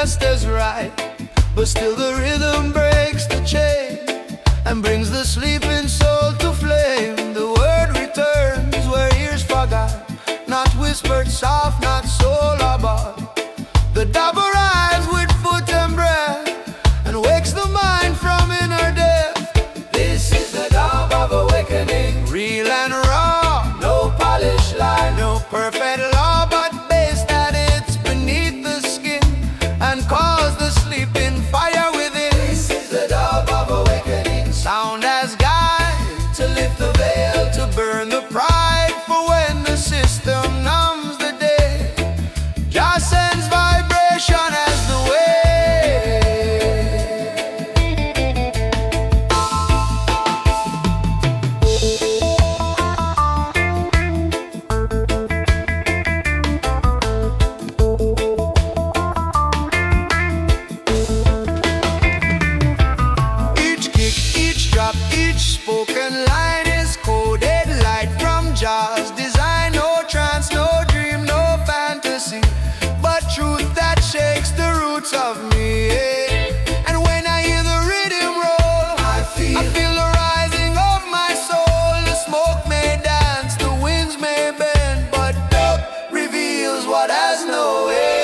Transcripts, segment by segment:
just as right. But still the rhythm breaks the chain and brings the sleeping soul to flame. The word returns where ears forgot, not whispered soft, not soul about. The dub arrives with foot and breath and wakes the mind from inner death. This is the dub of awakening, real and raw, no polished line, no perfect law, but bass that it's beneath the skin and cause the sleeping fire within. This is the dub of awakening, sound as guide to lift the veil, to burn the pride for when the system numbs the day. Just sends vibration as the way. Each kick, each drop, each spoken line is coded light from Jaws. Design, no trance, no dream, no fantasy, but truth that shakes the roots of me. And when I hear the rhythm roll, I feel the rising of my soul. The smoke may dance, the winds may bend, but dub reveals what has no end.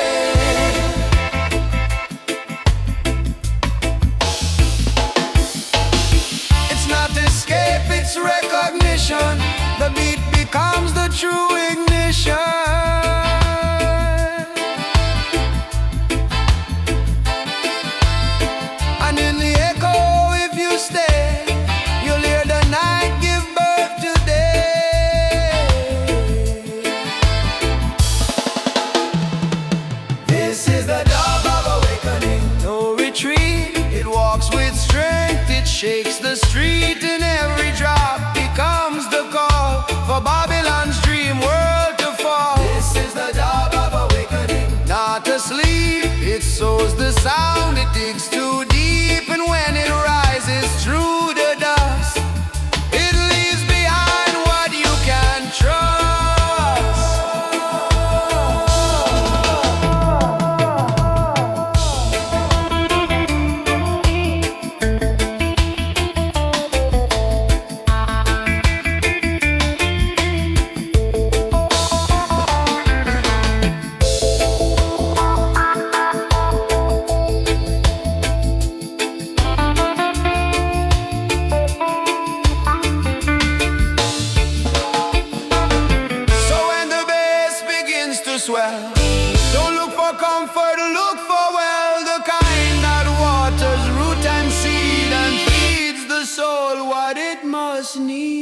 It's not escape, it's recognition. The beat becomes the true ignition. And in the echo, if you stay, you'll hear the night give birth to day. This is the dub of awakening, no retreat. It walks with strength, it shakes the street. In every drop becomes the call for Babylon's dream world to fall. This is the dub of awakening, not asleep. It sows the sound, it digs too deep, and when it rises through the dust, it leaves behind what you can trust. So when the bass begins to swell, don't look for comfort, look for well, the kind that waters root and seed and feeds the soul what it must need.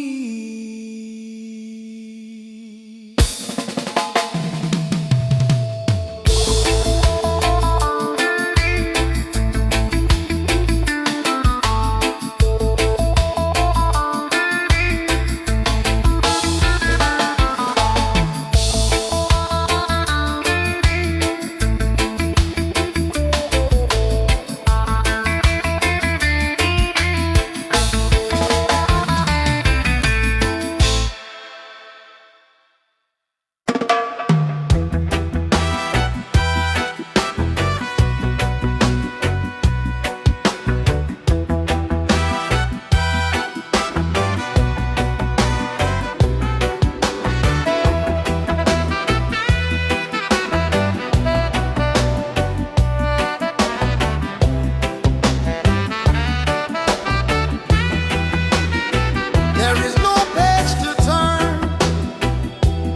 There is no page to turn,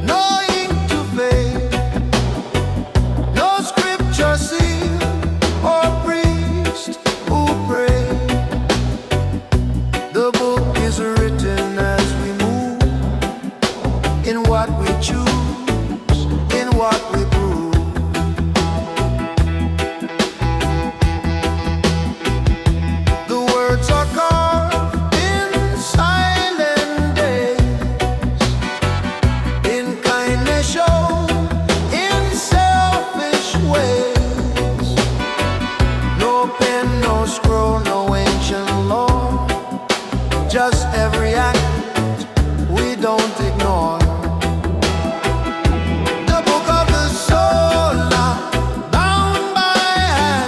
no ink to fade, no scripture seal or priest who pray. The book is written as we move, in what we choose, in what we prove. The words are carved in silent days, in kindness shown, in selfish ways. No pen, no scroll, no ancient law, just every act we don't ignore. The book of the soul, now bound by hand.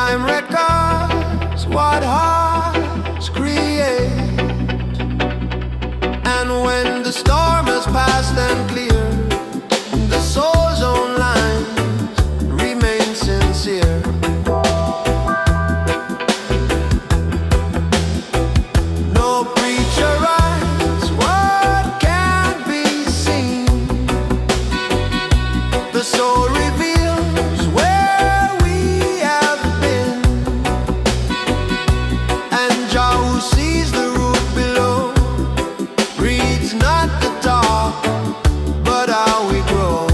Time records what hearts create, and when the storm has passed and cleared, the soul's own lines remain sincere. No preacher writes what can't be seen. The soul reveals where we have been, and Jah who sees the root below reads not the top, but how we grow.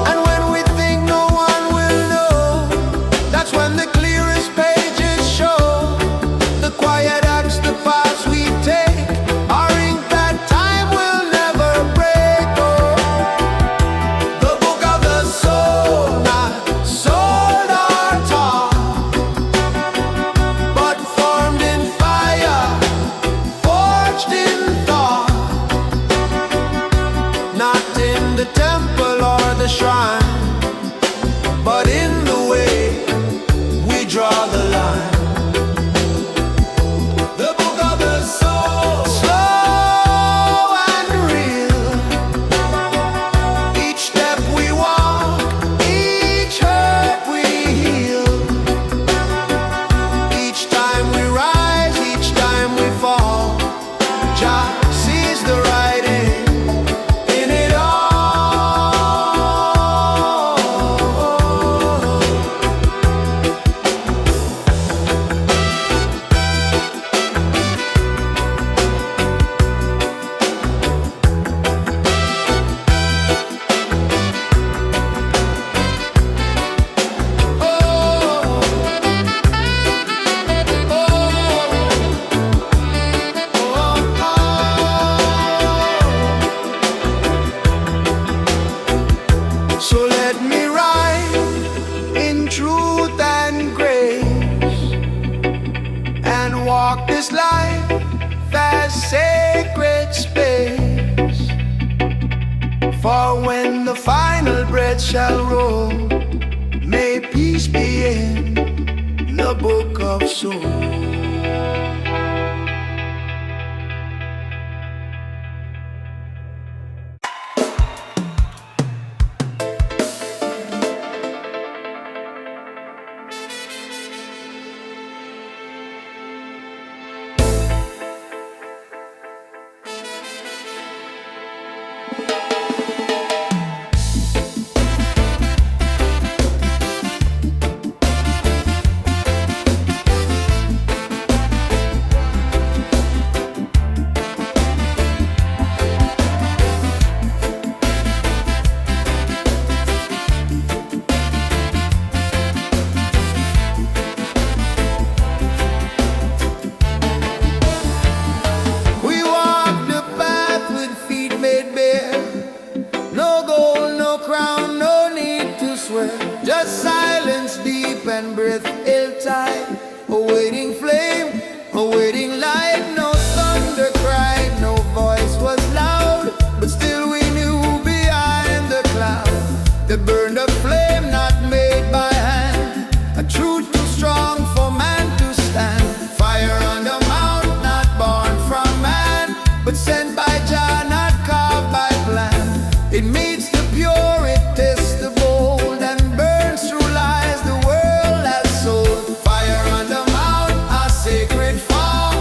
And when we think no one will know, that's when the clearest pages show the quiet acts, the paths we take, our ink that time will never break. Oh, the book of the soul, not sold or taught, but formed in fire, forged in thought, not in the temple or the shrine, but in the way we draw the line. The book of the soul, slow and real. Each step we walk, each hurt we heal. Each time we rise, each time we fall, Jah sees the writing in it all. So let me ride in truth and grace, and walk this life as sacred space. For when the final breath shall roll, may peace be in the book of soul. We walk the path with feet made bare. No gold, no crown, no need to swear. Just silence deep and breath ill-tied. Awaiting flame, awaiting light. No thunder cried, no voice was loud, but still we knew behind the cloud that burned a flame not made by hand, a truth too strong for man to stand. Fire on the mount, not born from man, but sent by Jah, not carved by plan. It meets the pure, it tests the bold, and burns through lies the world has sold. Fire on the mount, a sacred fall,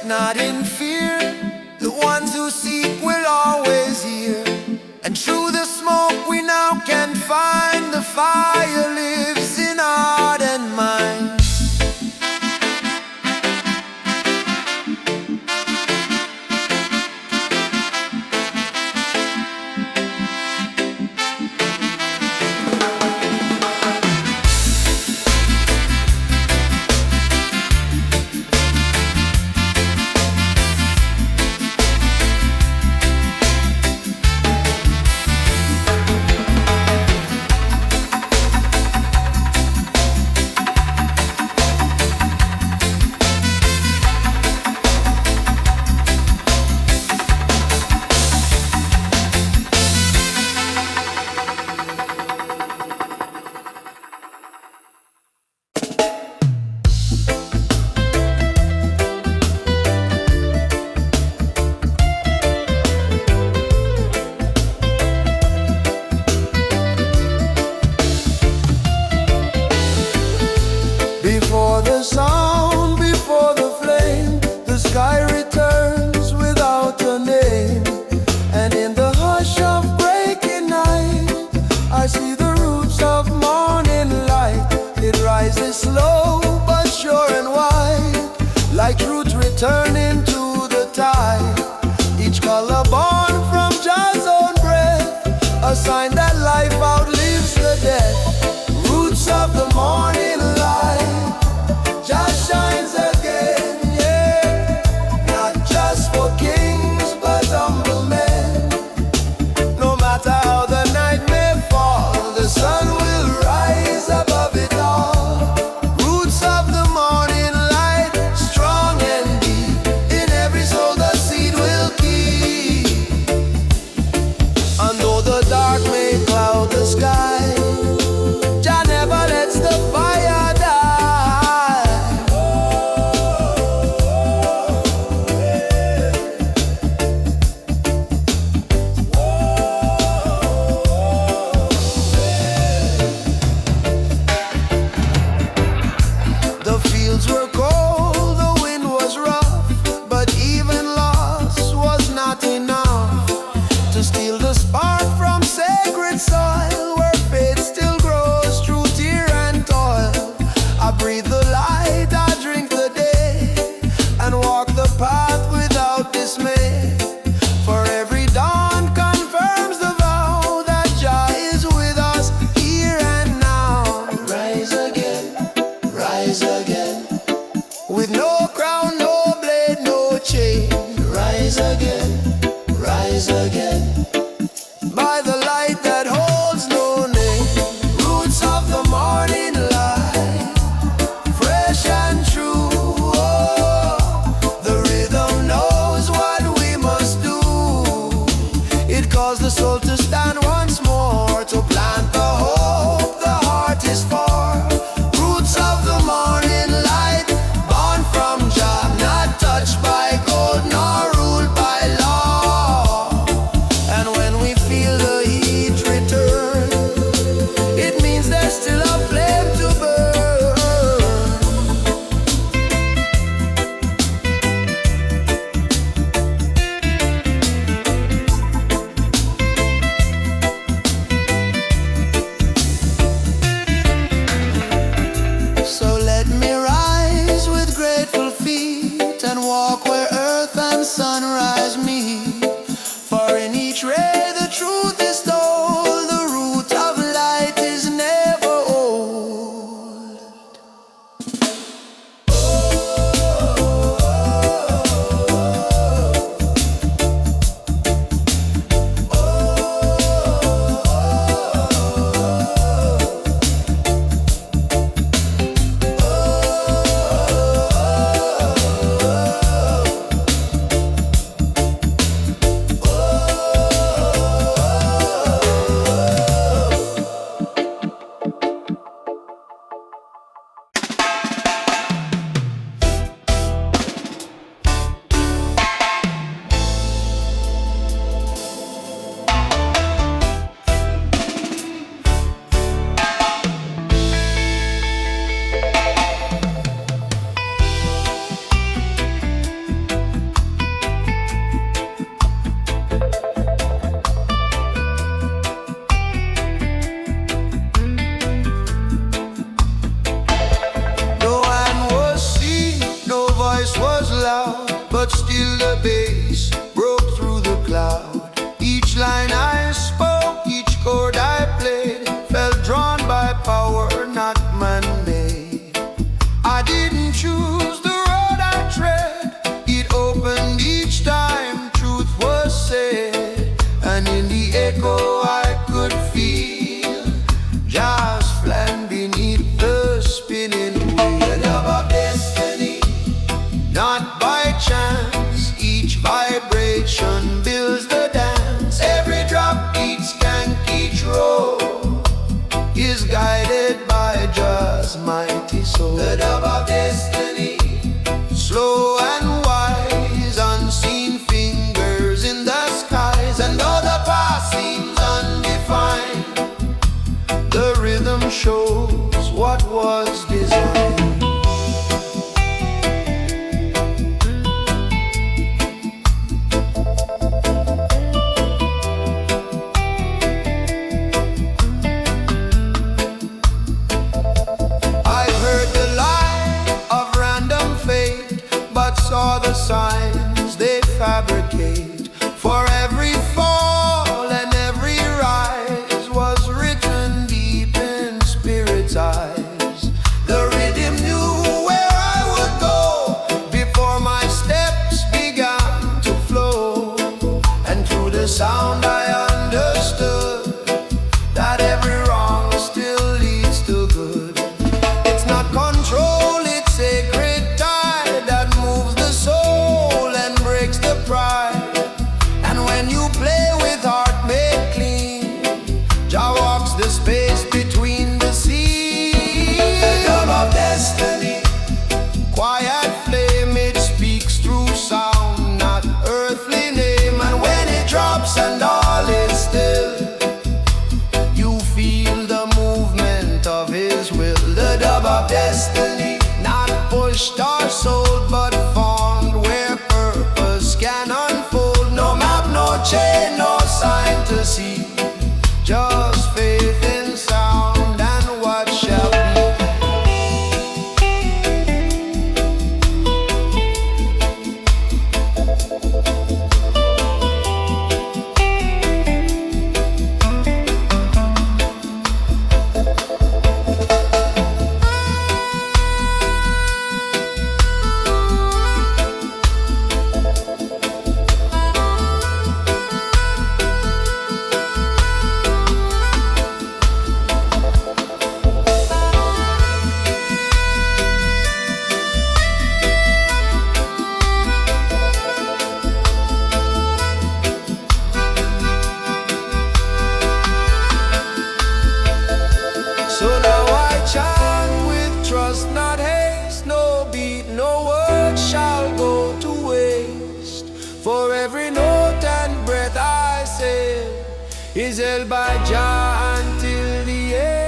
not in fear. The ones who seek will always hear. And through the smoke we now can find the fire lives in heart and mind. loud, but still the bass broke through the cloud. Each line I spoke, each chord I played, felt drawn by power not man-made. I didn't choose the road I tread, it opened each time truth was said. And in the echo I could feel just flying beneath the spinning wheel. The dub of destiny, not by chance. Each vibration builds the dance. Every drop, each skank, each roll is guided by Jah's mighty soul. The dub of destiny, slow and wise, unseen fingers in the skies. And though the past seems undefined, the rhythm shows what was designed. Saw the signs they fabricate. For every fall and every rise was written deep in spirit's eyes. The rhythm knew where I would go before my steps began to flow. And through the sound I understood that every wrong still leads to good. It's not control, it's sacred soul and breaks the pride. And when you play with heart made clean, Jah walks the space between the seas. The dub of destiny, quiet flame, it speaks through sound, not earthly name. And when it drops and all is still, you feel the movement of His will. The dub of destiny, not pushed or sold, but can unfold. No map, no chain, no sign to see, just faith in sound and what shall be. So now I chant with trust, not haste. No beat, no word shall go to waste. For every note and breath I say is held by Jah until the end.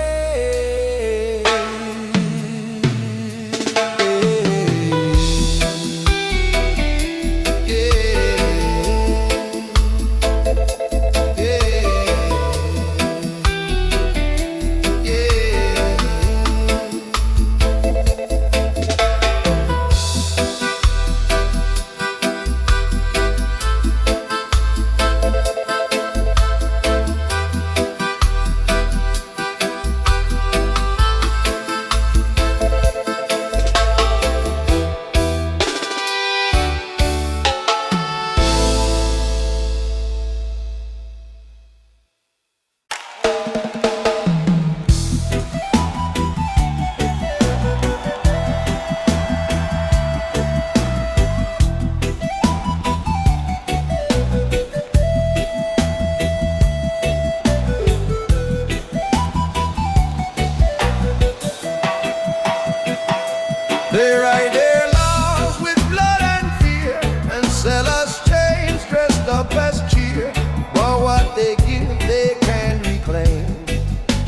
They write their laws with blood and fear and sell us chains dressed up as cheer. But what they give they can't reclaim.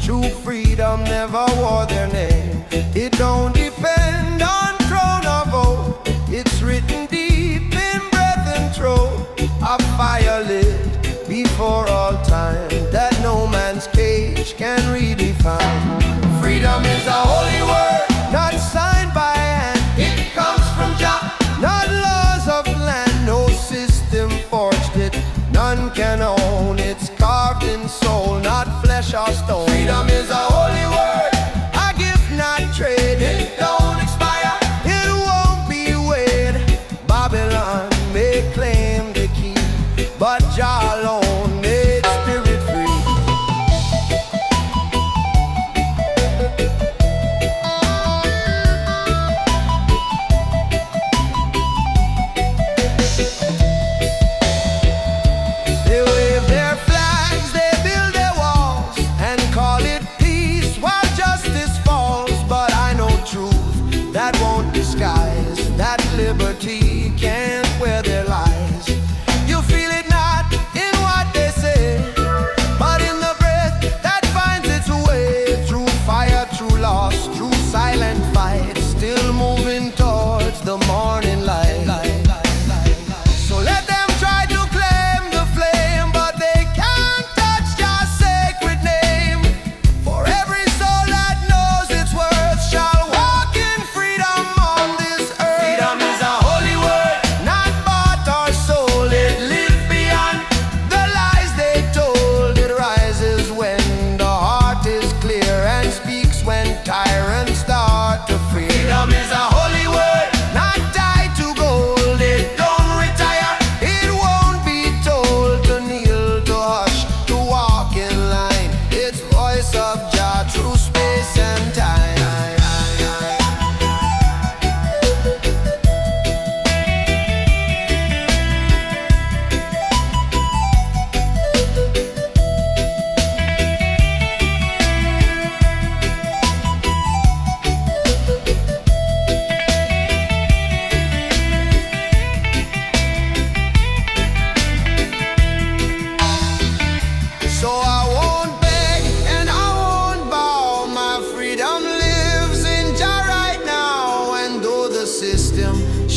True freedom never wore their name. It don't depend on throne or vote. It's written deep in breath and throat. A fire lit before all time that no man's cage can redefine. Freedom is a holy word, not signed by hand. It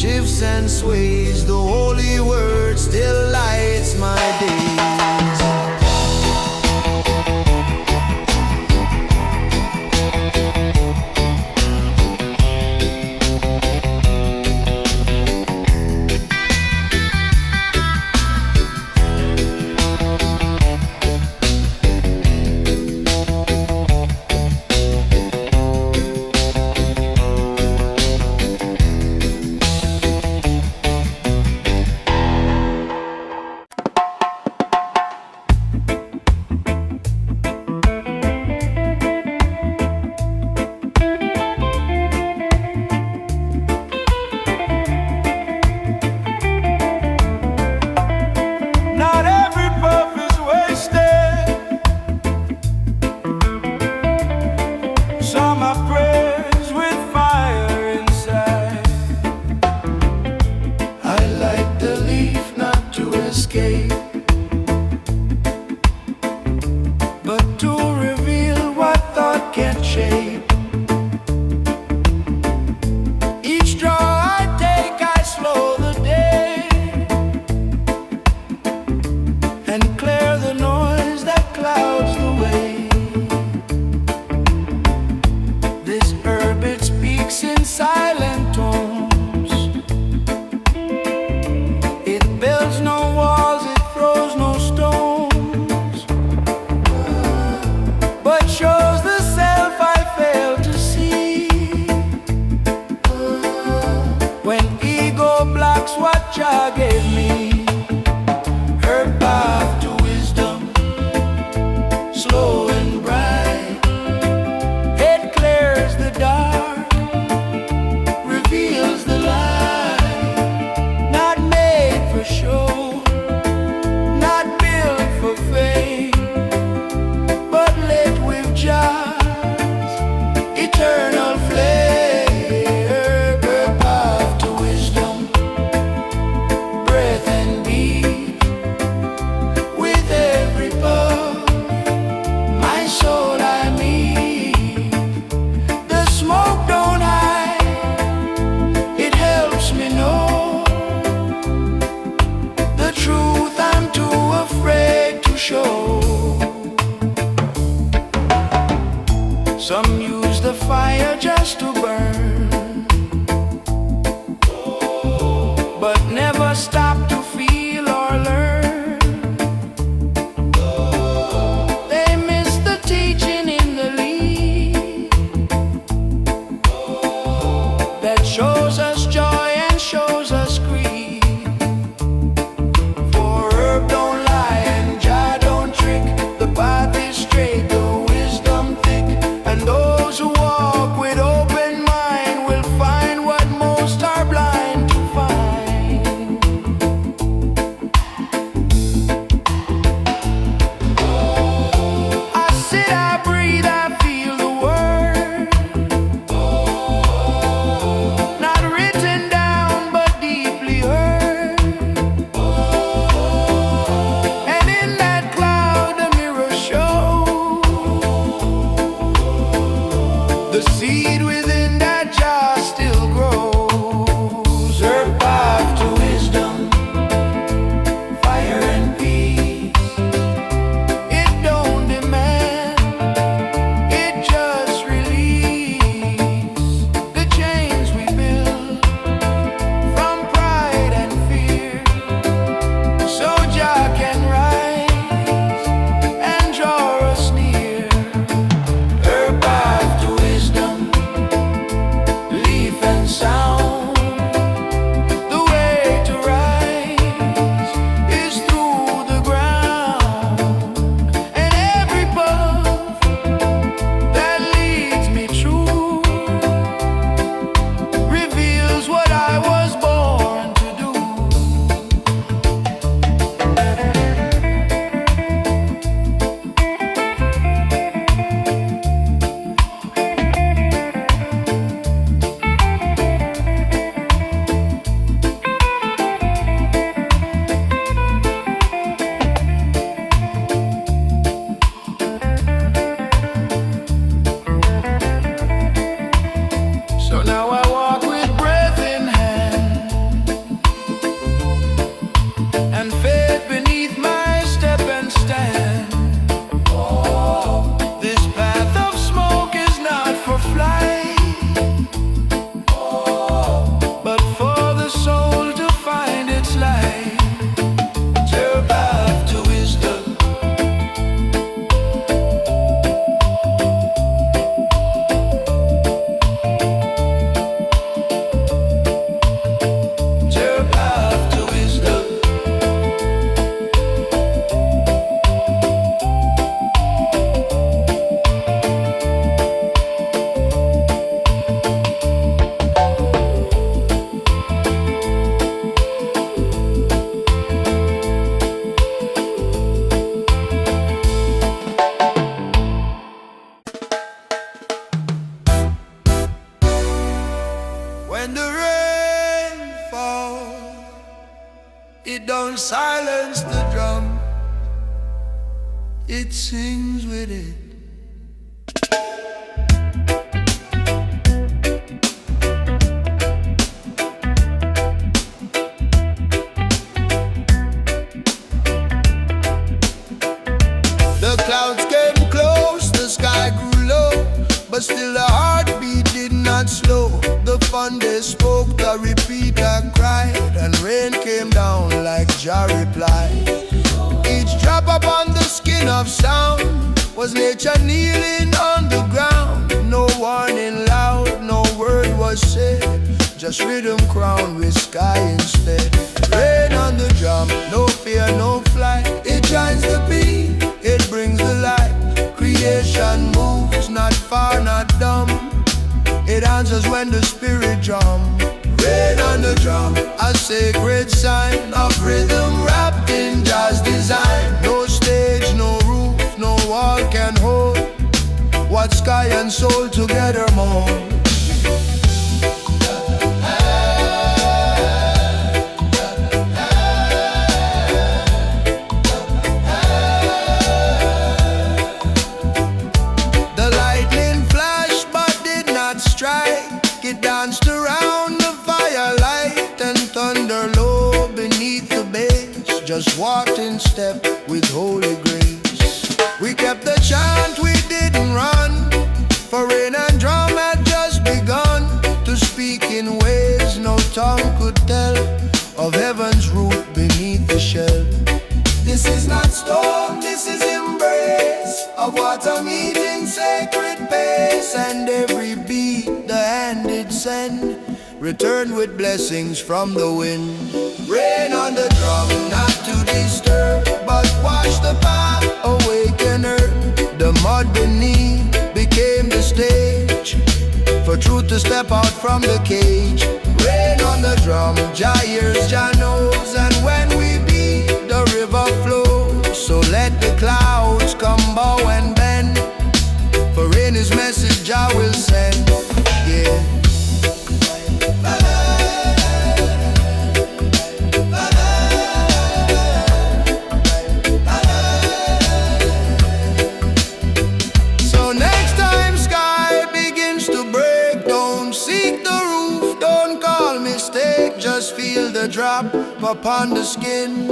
shifts and sways, the holy word still lights my days. But to reveal what thought can't shape. Each draw I take, I slow the day and clear the noise that clouds the way. This herb, it speaks in silent tones. It builds no walls, it throws no stones, shows the self I fail to see. When ego blocks what Jah gave me, her path to wisdom, slow and bright, it clears the dark, When the rain falls, it don't silence the drum, it sings with it. The clouds came close, the sky grew low, but still the heartbeat did not slow. The thunder spoke, the repeater cried, and rain came down like Jah replied. Each drop upon the skin of sound was nature kneeling on the ground. No warning loud, no word was said, just rhythm crowned with sky instead. Rain on the drum, no fear, no flight. It joins the beat, it brings the light. Creation moves, not far, not dumb. It answers when the spirit drum. Rain on the drum, a sacred sign of rhythm wrapped in Jah's design. No stage, no roof, no wall can hold what sky and soul together mold. It danced around the firelight and thunder low beneath the bass, just walked in step with holy grace. We kept the chant, we didn't run, for rain and drum had just begun to speak in ways no tongue could tell, of heaven's root beneath the shell. This is not storm, this is embrace of water meeting sacred pace, and every beat the hand did send returned with blessings from the wind. Rain on the drum, not to disturb, but wash the path, awaken earth. The mud beneath became the stage for truth to step out from the cage. Rain on the drum, Jah hears, Jah knows, and when we beat, the river flows. So let the clouds come bow and bend, for in his message Jah will send. Yeah. So next time sky begins to break, don't seek the roof, don't call mistake, just feel the drop upon the skin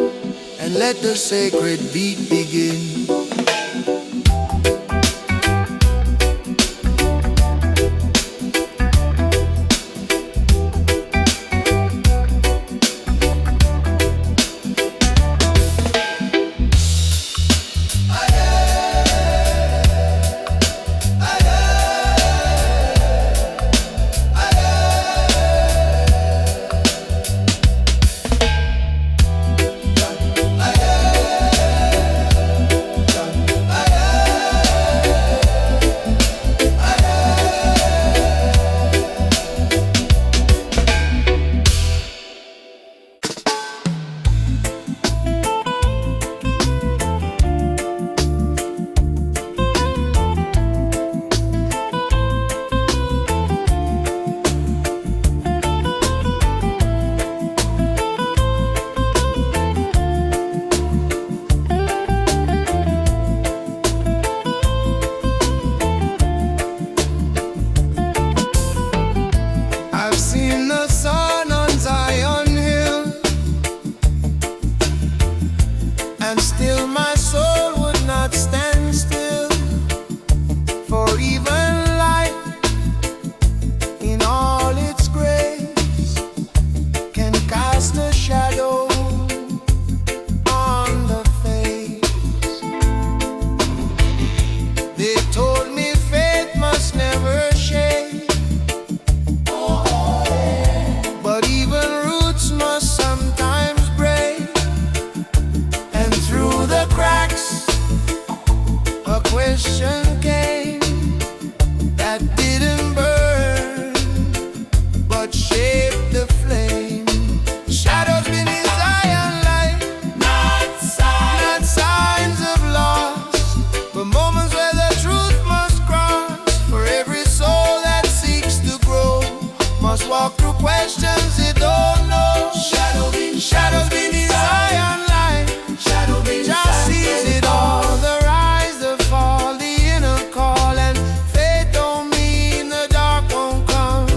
and let the sacred beat begin. must walk through questions they don't know. Shadows beneath Zion light. Just sees it all. The rise, the fall, the inner call. And faith don't mean the dark won't come.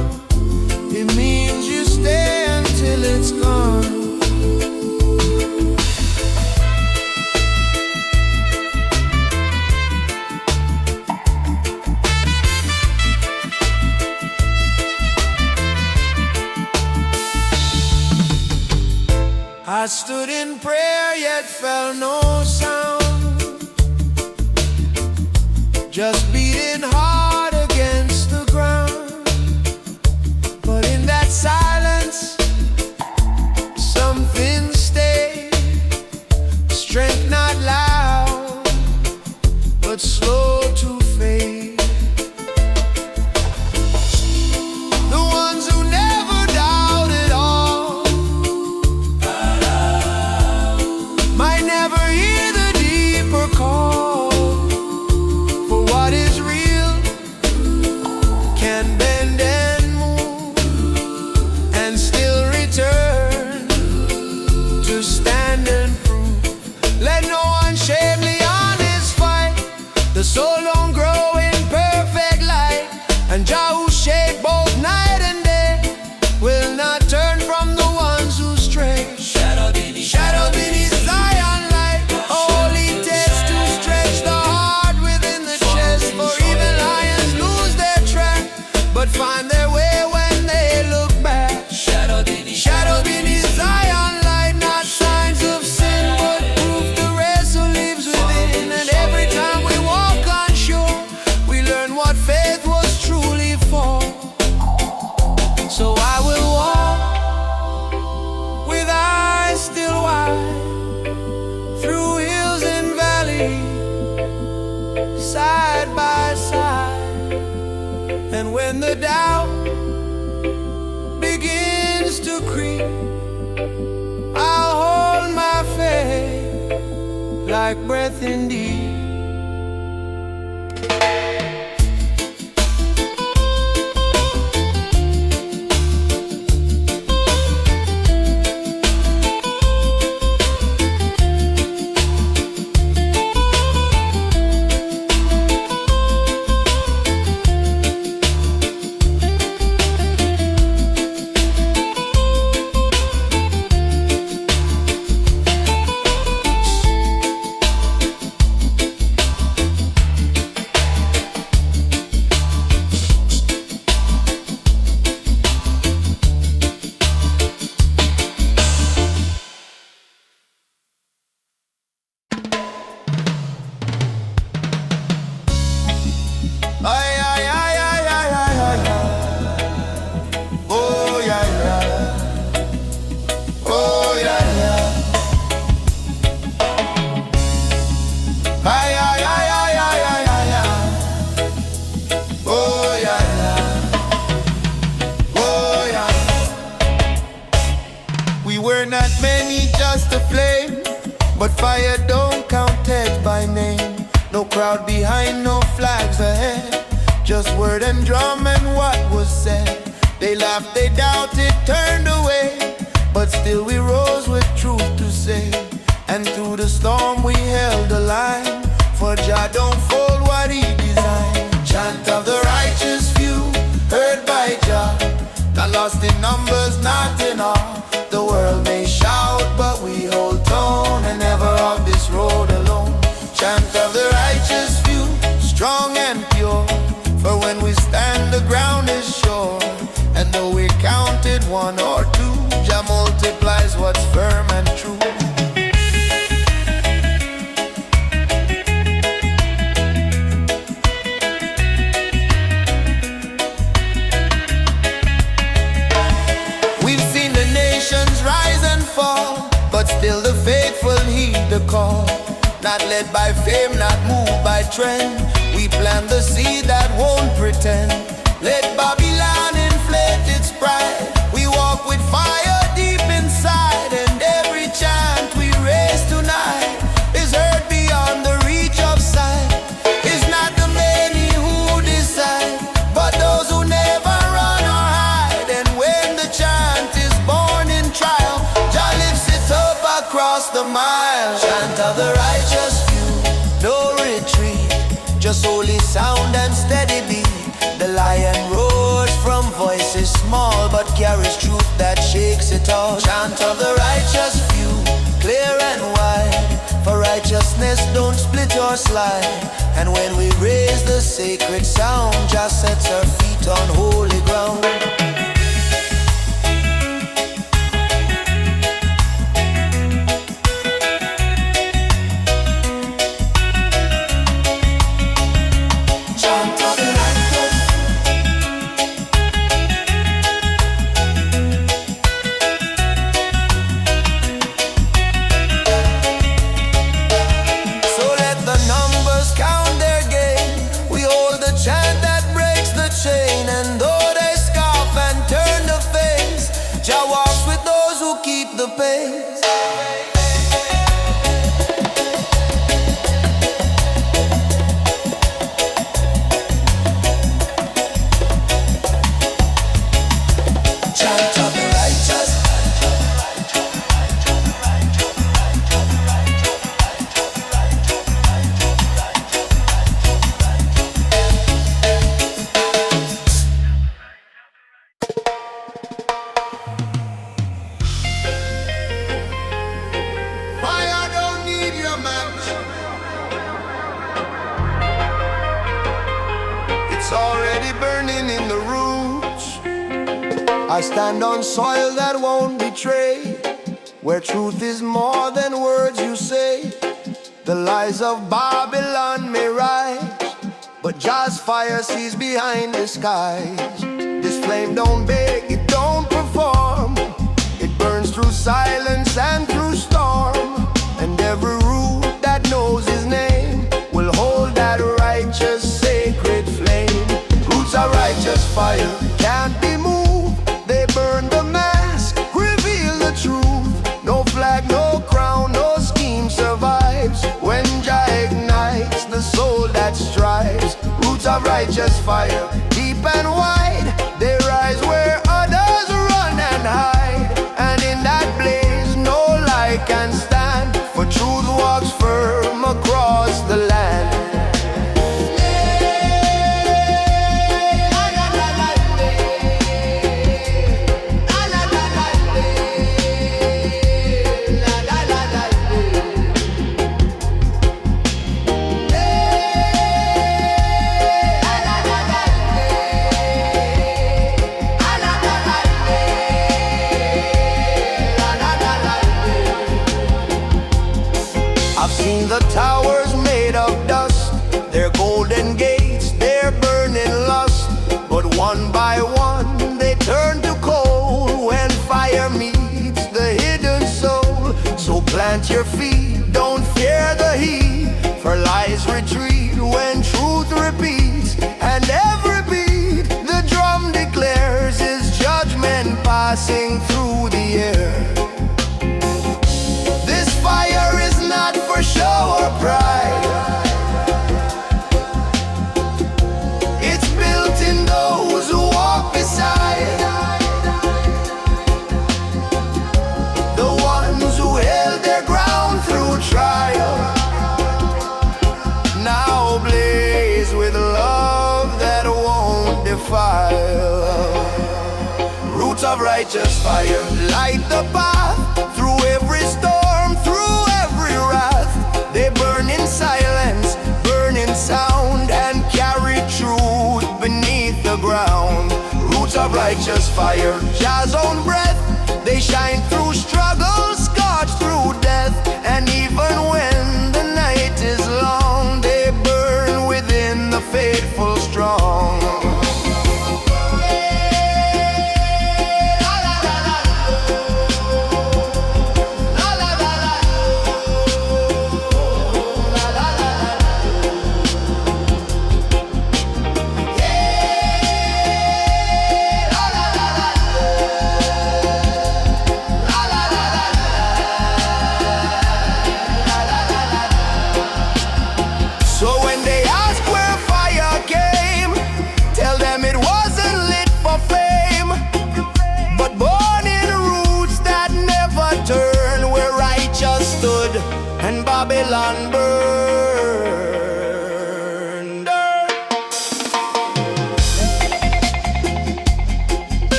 It means you stay until it's gone. I stood in prayer yet felt no sound, just beating hard against the ground. But in that silence, something stayed. Strength not loud, but slow to fade. The ones who never doubted all might never hear the deeper call. For what is real can bend and move and still return to stand and prove. Let no one shame the honest fight. The soul don't grow in perfect light, and Jah who shake both night and day will not turn from the ones who stray. Shadow beneath Zion light, a holy test to stretch the heart within the chest. For even lions lose their track, but find their way when they look back. Shadow beneath Zion light, not signs of sin, but proof the rest who lives within. And every time we walk unsure, we learn what faith was truly for. So I will walk with eyes still wide, through hills and valleys, side by side. And when the doubt begins to creep, I'll hold my faith like breath indeed. Ay, ay, ay, ay, ay, ay, ay, ay. Oh, yeah, yeah. Oh, yeah, yeah. Ay, ay, ay, ay, ay, ay, ay, ay. Oh, yeah, yeah. Oh, yeah. We were not many, just a flame, but fire don't count heads by name. No crowd behind, no flags ahead, just word and drum and what was said. They laughed, they doubted, turned away, but still we rose with truth to say. And through the storm we held the line, for Jah don't fold what he designed. Chant of the righteous few, heard by Jah, not lost in numbers, not in all. The world may shout, but we hold tone, and never off this road alone. Chant of the righteous few, strong and pure, for when we stand the ground is sure. And though we counted one or two, Jah multiplies what's firm and true. We've seen the nations rise and fall, but still the faithful heed the call. Not led by fame, not moved by trend, we plant the seed that won't pretend. Let Babylon inflate its pride, we walk with fire deep inside. And every chant we raise tonight is heard beyond the reach of sight. It's not the many who decide, but those who never run or hide. And miles. Chant of the righteous few, no retreat, just holy sound and steady beat. The lion roars from voices small, but carries truth that shakes it all. Chant of the righteous few, clear and wide, for righteousness don't split or slide. And when we raise the sacred sound, just sets our feet on holy ground. The pace. Chant of the righteous. It's already burning in the roots. I stand on soil that won't betray, where truth is more than words you say. The lies of Babylon may rise, but Jah's fire sees behind the skies. This flame don't beg, it don't perform. It burns through silence and through storm. And every root that knows his name will hold that righteous sacred flame. Roots are righteous fire, can't be moved. They burn the mask, reveal the truth. No flag, no crown, no scheme survives when Jah ignites the soul that strives. Roots of righteous fire, deep and wide, they rise where others run and hide. And in that blaze no lie can stand, for truth walks firm across the land. I've seen the towers made of dust, their golden gates, their burning lust. But one by one they turn to coal when fire meets the hidden soul. So plant your feet, don't fear the heat, for lies retreat when truth repeats. And every beat the drum declares is judgment passing through the air. This fire is not for show or pride. It's built in those who walk beside, the ones who held their ground through trial, now blaze with love that won't defile. Roots of righteous fire, light the path through every storm, through every wrath. They burn in silence, burn in sound, and carry truth beneath the ground. Roots of righteous fire, Jah's own breath. They shine through struggle, scorched through death. And even when the night is long, they burn within the faithful strong.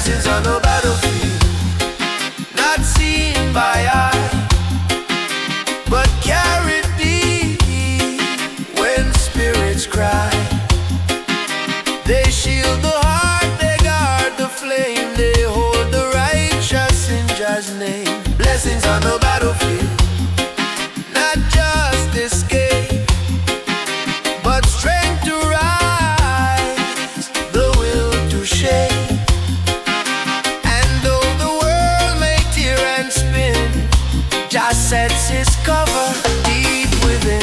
Blessings on the battlefield, not seen by eye, but carried deep when spirits cry. They shield the heart, they guard the flame, they hold the righteous in Jah's name. Blessings on the battlefield, not just escape, but strength to rise, the will to shape. And though the world may tear and spin, Jah sets his cover deep within.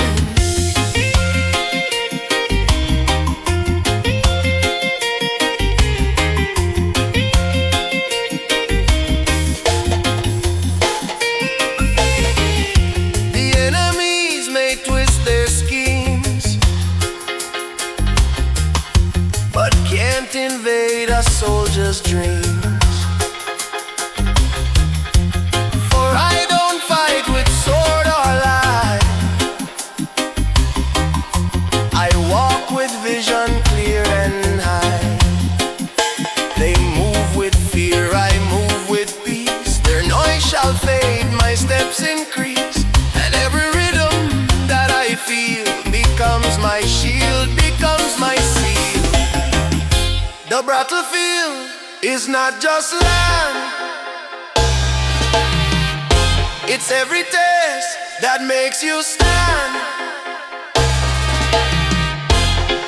Invade a soldier's dreams. For I don't fight with sword or lie, I walk with vision clear and high. They move with fear, I move with peace. Their noise shall fade, my steps increase, and every rhythm that I feel becomes my shield, becomes my seal. The battlefield is not just land, it's every test that makes you stand.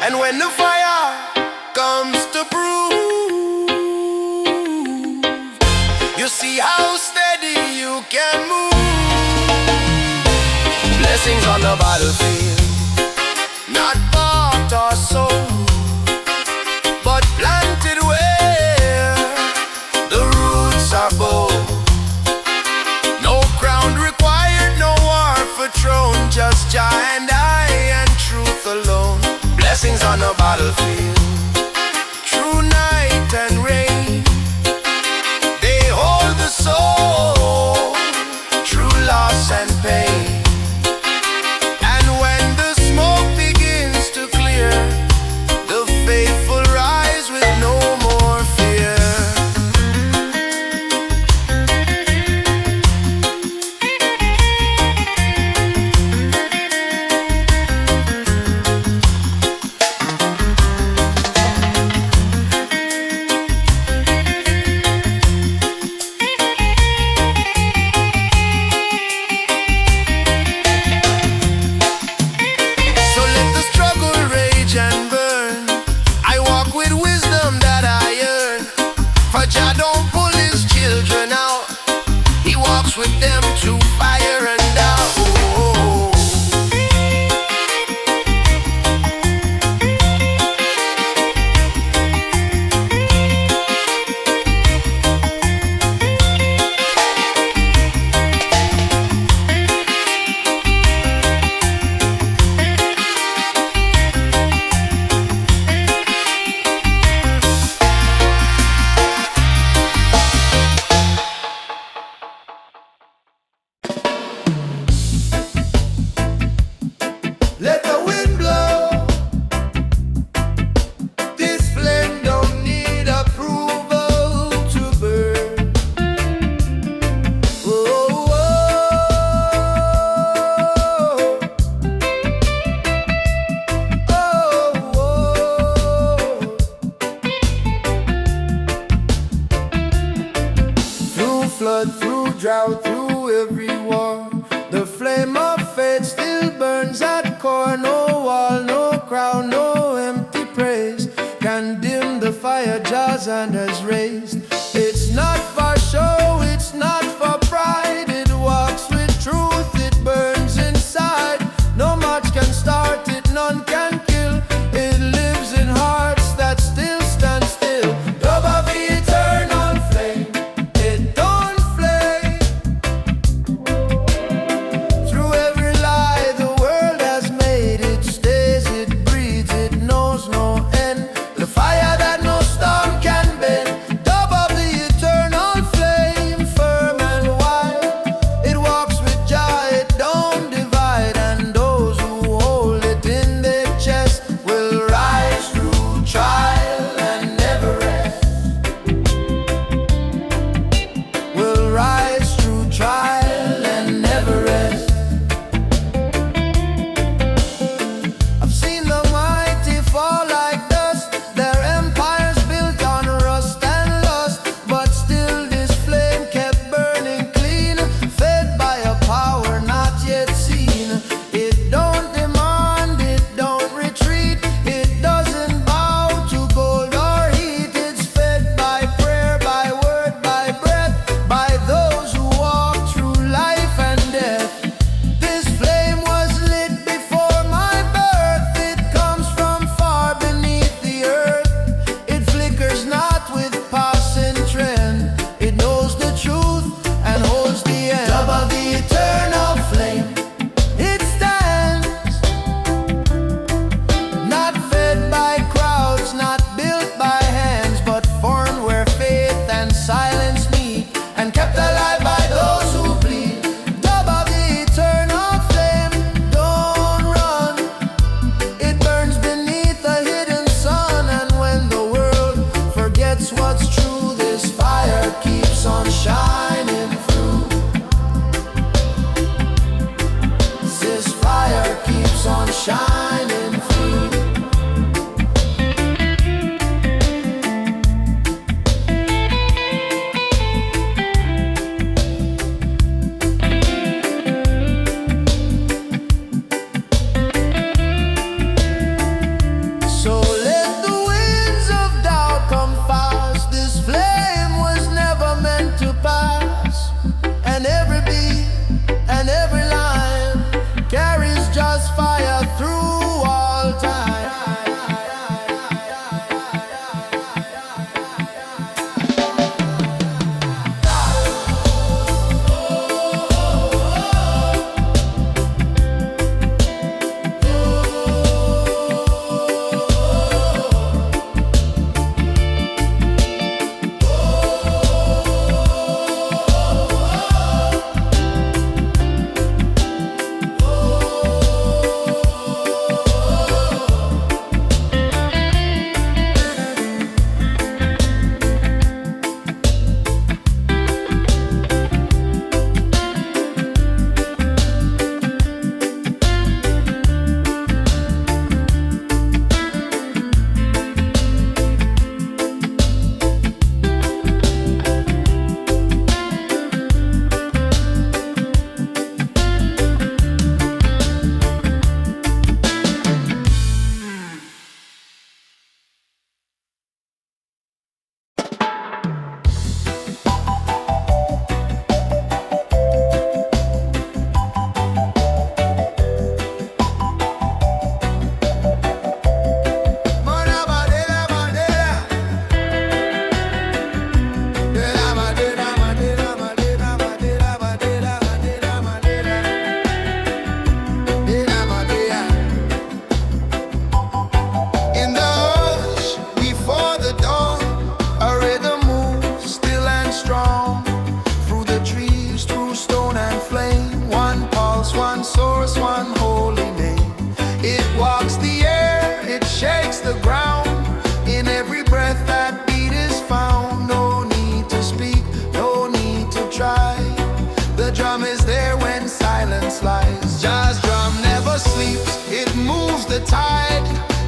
And when the fire comes to prove, you see how steady you can move. Blessings on the battlefield, not bought or sold, but planted where the roots are bold. No crown required, no war for throne, just Jah and I and truth alone. Blessings on the battlefield, through night and rain, they hold the soul through loss and pain. And when the smoke begins to clear, the faithful rise with no more fear. So let the struggle rage and burn, I walk with wisdom that I earn. For Jah don't pull his children out, he walks with them through fire and doubt. Let the wind blow, this flame don't need approval to burn. Oh, oh, oh, oh. Through flood, through drought, through every war, the flame of faith still burns at core. No wall, no crown, no empty praise can dim the fire Jah's hand has raised. It's not for show, it's not for pride, it walks with truth, it burns inside. No match can start it, none can kill, it lives in hearts that still stand still. Dub of the eternal flame, it don't flame. Through every lie the world has made, it stays, it breathes, it knows no end. The fire that no storm can bend. Dub of the eternal flame, firm and wide, it walks with Jah, it don't divide. And those who hold it in their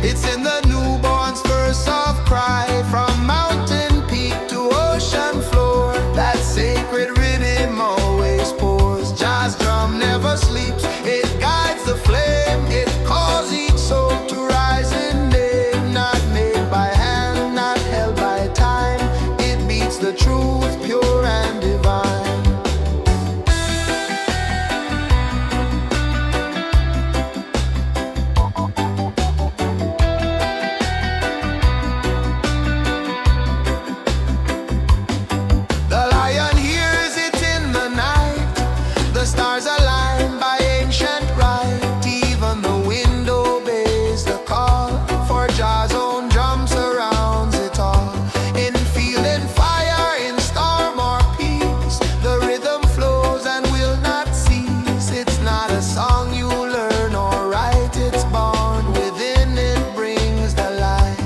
It's in the newborn's first soft cry, from mountain peak to ocean floor. That sacred rhythm always pours. Jazz drum never sleeps, it guides the flame. It calls each soul to rise in name. Not made by hand, not held by time. It beats the truth, pure and divine. The lion hears it in the night. The stars align by ancient right. Even the wind obeys the call, for Jah's own drum surrounds it all. In field and fire, in storm or peace, the rhythm flows and will not cease. It's not a song you learn or write, it's born within, it brings the light.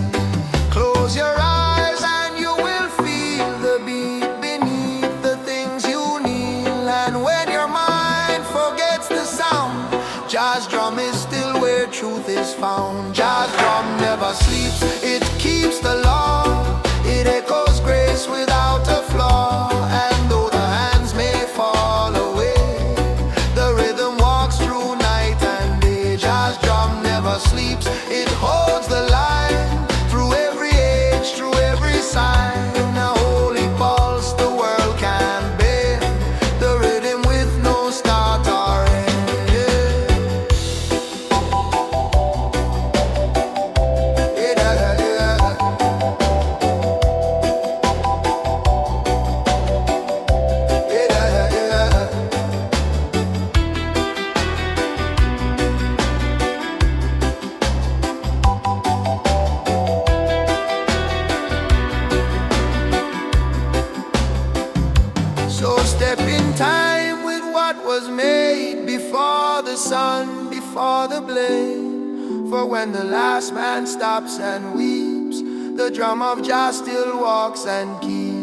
Close your eyes and you will feel the beat beneath the things you kneel. And when your mind forgets the sound, Jah's drum is still where truth is found. Jah's drum never sleeps, it keeps the law. It echoes grace without a flaw. And though the hands may fall away, the rhythm walks through night and day. Jah's drum never sleeps, it holds the line. Through every age, through every sign, a holy pulse the world can bear. The rhythm with no start or end. So step in time with what was made, before the sun, before the blade. For when the last man stops and weeps, the drum of Jah still walks and keeps.